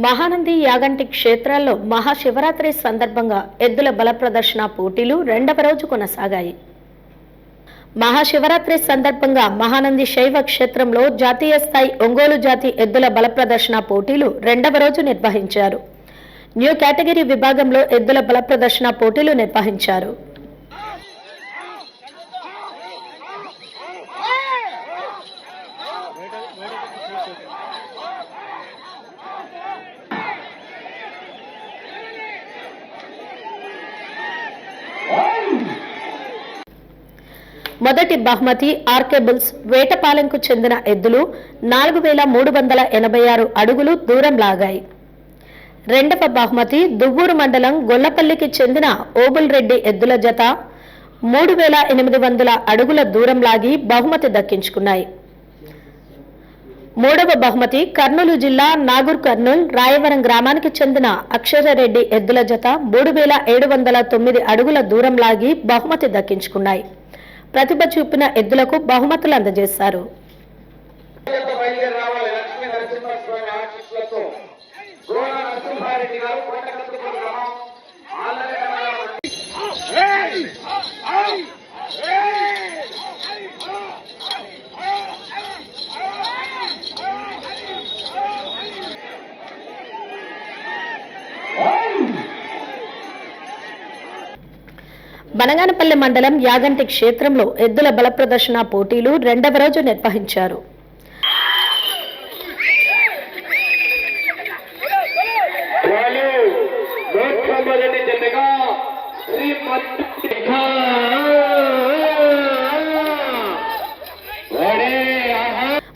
మహానంది యాగంటి క్షేత్రాల్లో మహాశివరాత్రి సందర్భంగా ఎద్దుల బల ప్రదర్శన పోటీలు రెండవ రోజు కొనసాగాయి. మహాశివరాత్రి సందర్భంగా మహానంది శైవ క్షేత్రంలో జాతీయ స్థాయి ఒంగోలు జాతి ఎద్దుల బల ప్రదర్శన పోటీలు రెండవ రోజు నిర్వహించారు. న్యూ కేటగిరీ విభాగంలో ఎద్దుల బల ప్రదర్శన పోటీలు నిర్వహించారు. మొదటి బహుమతి ఆర్కే బుల్స్ వేటపాలెంకు చెందిన ఎద్దులు 4386 అడుగులు దూరం లాగాయి. రెండవ బహుమతి దువ్వూరు మండలం గొల్లపల్లికి చెందిన ఓబుల్ రెడ్డి ఎద్దుల జత 3800 అడుగుల దూరం లాగి బహుమతి దక్కించుకున్నాయి. మూడవ బహుమతి కర్నూలు జిల్లా నాగూర్ కర్నూల్ రాయవరం గ్రామానికి చెందిన అక్షరరెడ్డి ఎద్దుల జత 3709 అడుగుల దూరం లాగి బహుమతి దక్కించుకున్నాయి. ప్రతిభ చూపిన ఎద్దులకు బహుమతులు అందజేశారు. బనగానపల్లి మండలం యాగంటి క్షేత్రంలో ఎద్దుల బల ప్రదర్శన పోటీలు రెండవ రోజు నిర్వహించారు.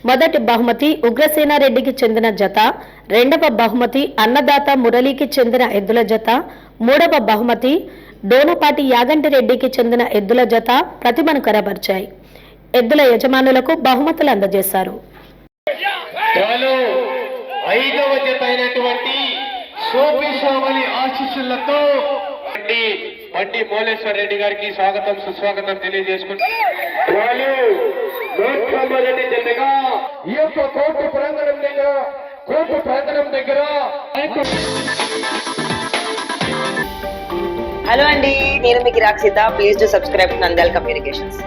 మొదటి బహుమతి ఉగ్రసేనారెడ్డికి చెందిన జత, రెండవ బహుమతి అన్నదాత మురళికి చెందిన ఎద్దుల జత, మూడవ బహుమతి డోనపాటి యాగంటి రెడ్డికి చెందిన ఎద్దుల జత ప్రతిభను కనబర్చాయి. ఎద్దుల యజమానులకు బహుమతులు అందజేశారు. ఐదవ జత అయినటువంటి సోపిశామలి ఆశీస్సులతో బండి మోలేశ్వర రెడ్డి గారికి స్వాగతం సుస్వాగతం తెలియజేసుకుంటారు. జతగా ఈ యొక్క కోర్టు ప్రాంగణం దగ్గర హలో అండి, నేను మీకు Rakshitha. Please do subscribe to Nandyal communications.